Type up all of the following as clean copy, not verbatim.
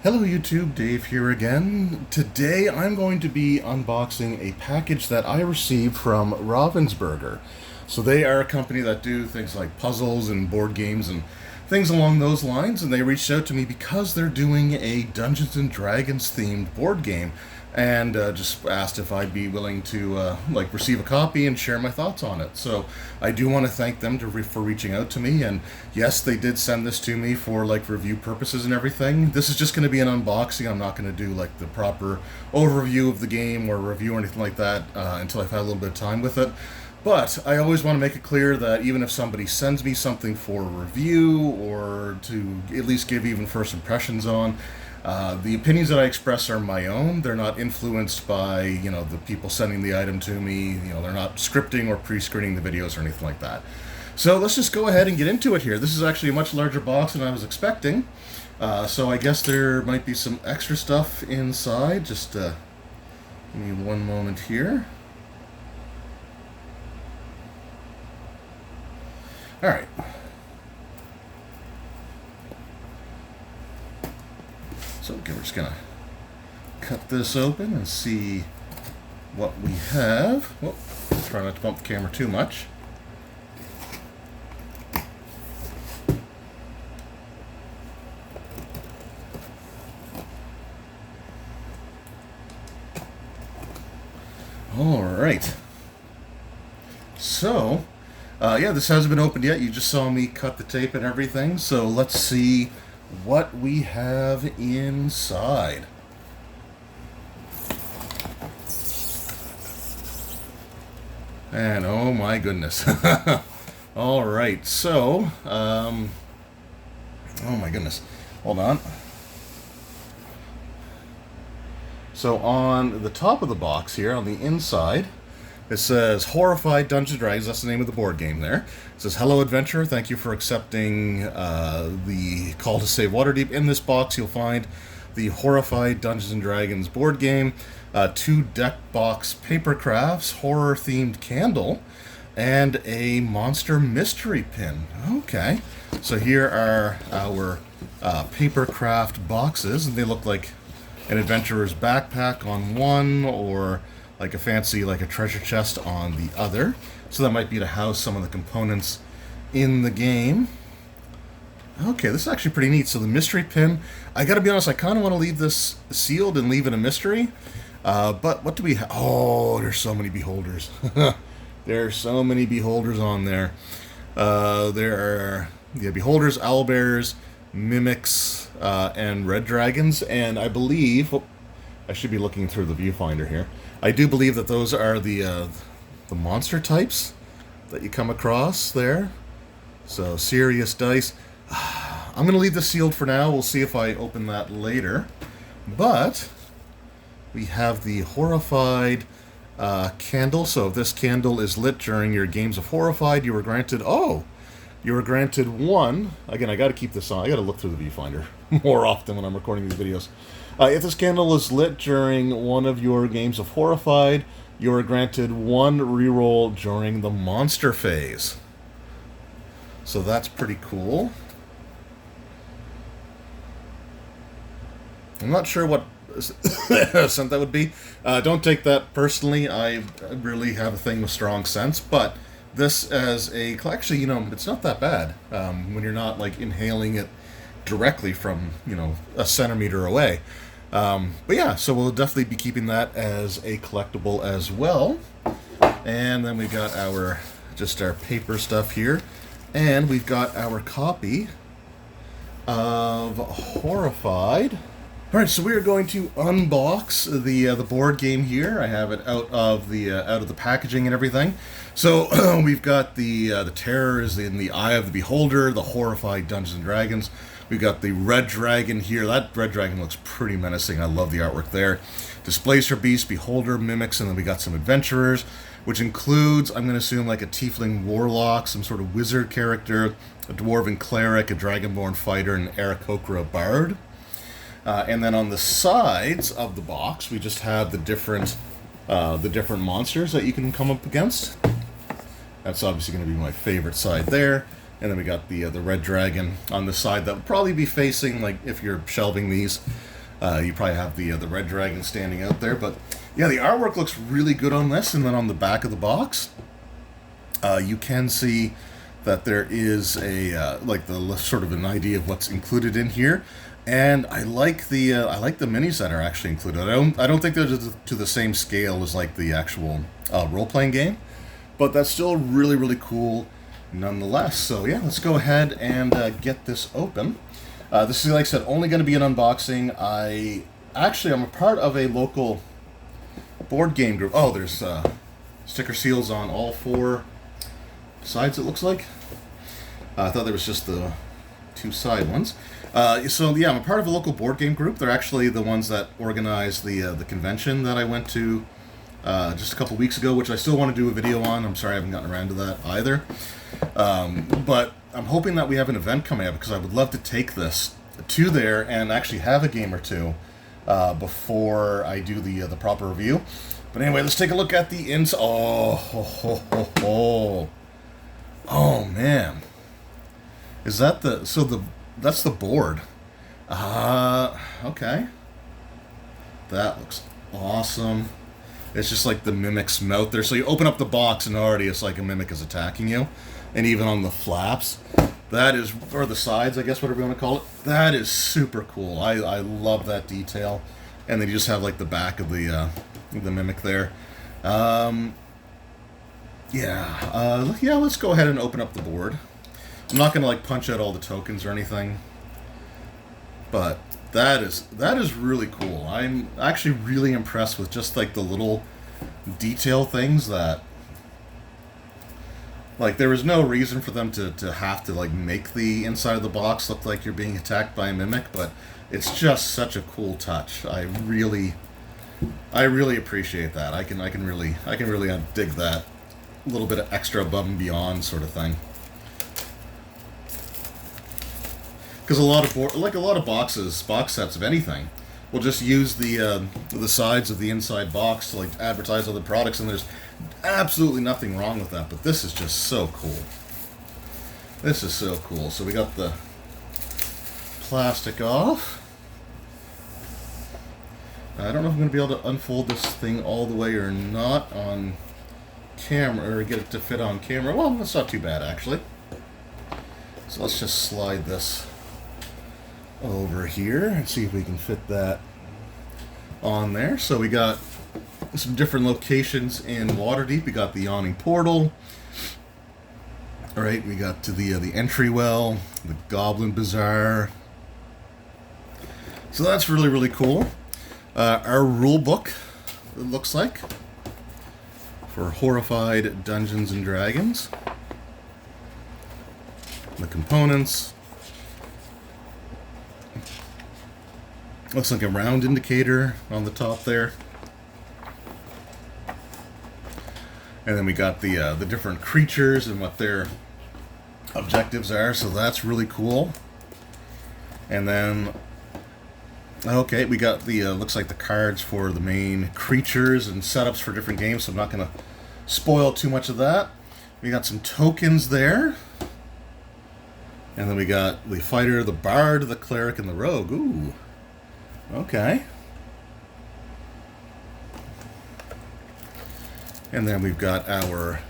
Hello YouTube, Dave here again. Today I'm going to be unboxing a package that I received from Ravensburger. So they are a company that do things like puzzles and board games and things along those lines, and they reached out to me because they're doing a Dungeons and Dragons themed board game, and just asked if I'd be willing to receive a copy and share my thoughts on it. So I do want to thank them for reaching out to me, and yes, they did send this to me for review purposes and everything. This is just going to be an unboxing. I'm not going to do the proper overview of the game or review or anything like that until I've had a little bit of time with it. But I always want to make it clear that even if somebody sends me something for a review or to at least give even first impressions on, the opinions that I express are my own. They're not influenced by, the people sending the item to me. They're not scripting or pre-screening the videos or anything like that. So let's just go ahead and get into it here. This is actually a much larger box than I was expecting. So I guess there might be some extra stuff inside. Just give me one moment here. Alright. So we're just going to cut this open and see what we have. Whoop, try not to bump the camera too much. Alright. So, yeah, this hasn't been opened yet. You just saw me cut the tape and everything. So let's see what we have inside. And oh my goodness. Alright, so, oh my goodness. Hold on. So on the top of the box here, on the inside, it says Horrified Dungeons & Dragons. That's the name of the board game there. It says, "Hello, adventurer. Thank you for accepting the call to save Waterdeep." In this box, you'll find the Horrified Dungeons & Dragons board game, 2 deck box paper crafts, horror-themed candle, and a monster mystery pin. Okay. So here are our paper craft boxes, and they look like an adventurer's backpack on one, or like a fancy, a treasure chest on the other. So that might be to house some of the components in the game. Okay, this is actually pretty neat. So the mystery pin, I gotta be honest, I kind of want to leave this sealed and leave it a mystery. But what do we have? Oh, there's so many beholders. There are so many beholders on there. There are beholders, owlbears, mimics, and red dragons. And I believe, I should be looking through the viewfinder here. I do believe that those are the monster types that you come across there. So, serious dice. I'm going to leave this sealed for now. We'll see if I open that later. But we have the Horrified candle. So if this candle is lit during your games of Horrified, you were granted... You were granted one... Again, I got to keep this on. I got to look through the viewfinder more often when I'm recording these videos. If this candle is lit during one of your games of Horrified, you are granted 1 reroll during the monster phase. So that's pretty cool. I'm not sure what scent that would be. Don't take that personally. I really have a thing with strong scents, but this as a... Actually, it's not that bad when you're not, inhaling it directly from, a centimeter away. But yeah, so we'll definitely be keeping that as a collectible as well. And then we've got our paper stuff here. And we've got our copy of Horrified. Alright, so we are going to unbox the board game here. I have it out of the packaging and everything. So we've got the terror is in the eye of the beholder, the Horrified Dungeons and Dragons. We've got the red dragon here. That red dragon looks pretty menacing. I love the artwork there. Displacer beast, beholder, mimics, and then we got some adventurers, which includes, I'm going to assume, a tiefling warlock, some sort of wizard character, a dwarven cleric, a dragonborn fighter, and an Aarakocra bard. And then on the sides of the box, we just have the different monsters that you can come up against. That's obviously going to be my favorite side there. And then we got the red dragon on the side that would probably be facing, like, if you're shelving these, You probably have the red dragon standing out there, but yeah, the artwork looks really good on this. And then on the back of the box, you can see that there is a like the sort of an idea of what's included in here. And I like the minis that are actually included. I don't think they're to the same scale as like the actual role playing game, but that's still really, really cool nonetheless. So yeah, let's go ahead and get this open. This is, like I said, only going to be an unboxing. I'm a part of a local board game group. Oh, there's sticker seals on all 4 sides, it looks like. I thought there was just the 2 side ones. So yeah, I'm a part of a local board game group. They're actually the ones that organized the convention that I went to just a couple weeks ago, which I still want to do a video on. I'm sorry I haven't gotten around to that either. But I'm hoping that we have an event coming up, because I would love to take this to there and actually have a game or two before I do the proper review. But anyway, let's take a look at the inside. Oh man, is that that's the board? Okay, that looks awesome. It's just like the mimic's mouth there. So you open up the box and already it's like a mimic is attacking you. And even on the flaps, that is, or the sides, I guess, whatever you want to call it, that is super cool. I love that detail. And then you just have like the back of the mimic there. Yeah, let's go ahead and open up the board. I'm not going to like punch out all the tokens or anything, but that is really cool. I'm actually really impressed with just like the little detail things that, like, there was no reason for them to have to like make the inside of the box look like you're being attacked by a mimic, but it's just such a cool touch. I really appreciate that. I can really dig that little bit of extra above and beyond sort of thing. Because a lot of box sets of anything will just use the sides of the inside box to like advertise other products, and there's absolutely nothing wrong with that. But this is just so cool. This is so cool. So we got the plastic off. I don't know if I'm going to be able to unfold this thing all the way or not on camera, or get it to fit on camera. Well, that's not too bad actually. So let's just slide this over here and see if we can fit that on there. So we got some different locations in Waterdeep. We got the Yawning Portal. All right, we got to the entry well, the Goblin Bazaar. So that's really, really cool. Our rule book, it looks like, for Horrified Dungeons and Dragons. The components. Looks like a round indicator on the top there. And then we got the different creatures and what their objectives are, so that's really cool. And then, okay, we got the, looks like the cards for the main creatures and setups for different games, so I'm not going to spoil too much of that. We got some tokens there. And then we got the fighter, the bard, the cleric, and the rogue. Ooh. Okay. And then we've got our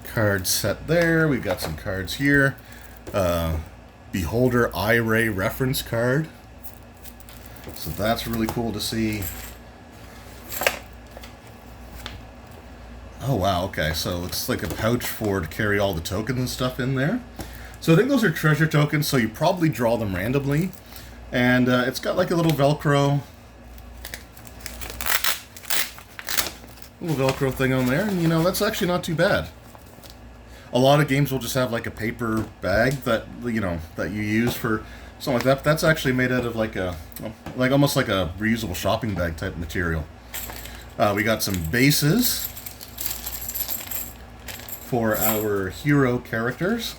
card set there. We've got some cards here. Beholder Eye Ray reference card. So that's really cool to see. Oh wow, okay, so it's like a pouch to carry all the tokens and stuff in there. So I think those are treasure tokens, so you probably draw them randomly. And it's got like a little Velcro thing on there, and you know, that's actually not too bad. A lot of games will just have like a paper bag that, you know, that you use for something like that, but that's actually made out of like almost like a reusable shopping bag type material. We got some bases for our hero characters.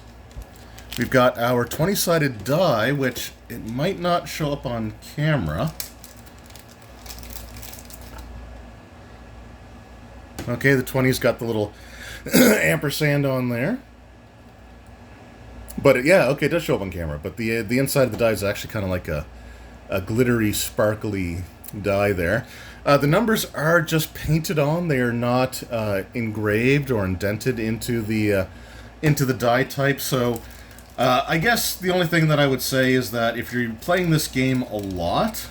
We've got our 20-sided die, which it might not show up on camera. Okay, the 20's got the little ampersand on there. But yeah, okay, it does show up on camera. But the inside of the die is actually kind of like a a glittery, sparkly die there. The numbers are just painted on; they are not engraved or indented into the die type. So, I guess the only thing that I would say is that if you're playing this game a lot,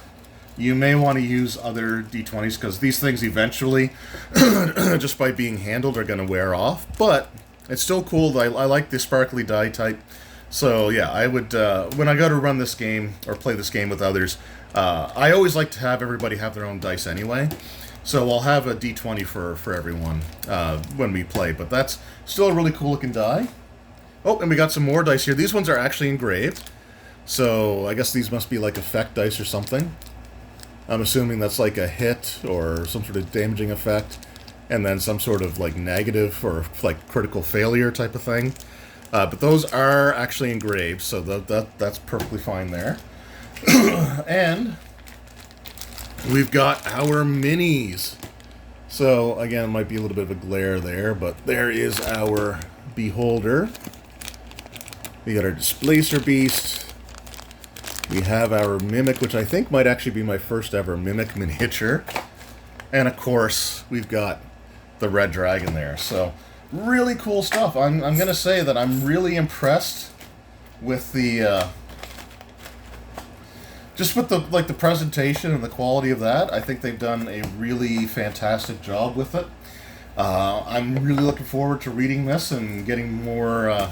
you may want to use other D20s, because these things eventually, just by being handled, are going to wear off. But it's still cool. I like the sparkly die type. So yeah, I would, when I go to run this game or play this game with others, I always like to have everybody have their own dice anyway. So I'll have a D20 for everyone when we play. But that's still a really cool looking die. Oh, and we got some more dice here. These ones are actually engraved. So I guess these must be like effect dice or something. I'm assuming that's like a hit or some sort of damaging effect, and then some sort of like negative or like critical failure type of thing. But those are actually engraved, so that's perfectly fine there. And we've got our minis. So again, it might be a little bit of a glare there, but there is our beholder. We got our Displacer Beast. We have our Mimic, which I think might actually be my first ever Mimic miniature. And of course, we've got the Red Dragon there. So, really cool stuff. I'm going to say that I'm really impressed with the... just with the presentation and the quality of that. I think they've done a really fantastic job with it. I'm really looking forward to reading this and getting more...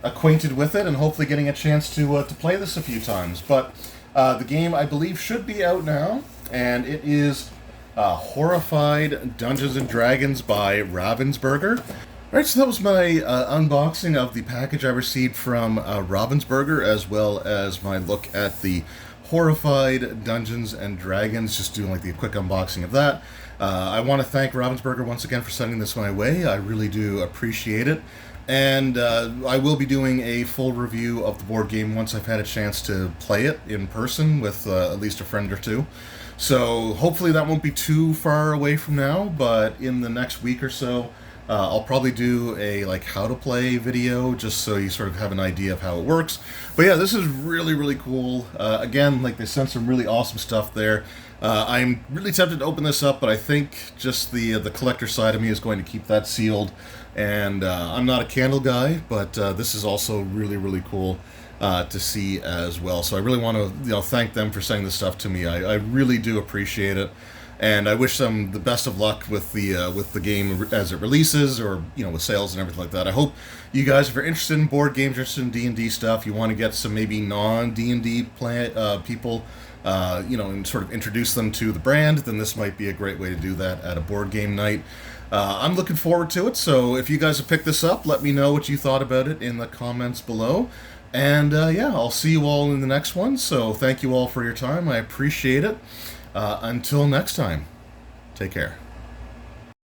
acquainted with it, and hopefully getting a chance to play this a few times. But the game, I believe, should be out now, and it is Horrified Dungeons and Dragons by Ravensburger. Alright, so that was my unboxing of the package I received from Ravensburger, as well as my look at the Horrified Dungeons and Dragons, just doing like the quick unboxing of that. I want to thank Ravensburger once again for sending this my way. I really do appreciate it. And I will be doing a full review of the board game once I've had a chance to play it in person with at least a friend or two. So hopefully that won't be too far away from now, but in the next week or so, I'll probably do a like how to play video, just so you sort of have an idea of how it works. But yeah, this is really, really cool. Again, like they sent some really awesome stuff there. I'm really tempted to open this up, but I think just the collector side of me is going to keep that sealed. And I'm not a candle guy, but this is also really, really cool to see as well. So I really want to thank them for sending this stuff to me. I really do appreciate it. And I wish them the best of luck with the game as it releases, or with sales and everything like that. I hope you guys, if you're interested in board games, interested in D&D stuff, you want to get some maybe non-D&D people, and sort of introduce them to the brand, then this might be a great way to do that at a board game night. I'm looking forward to it, so if you guys have picked this up, let me know what you thought about it in the comments below. And yeah, I'll see you all in the next one, so thank you all for your time. I appreciate it. Until next time, take care.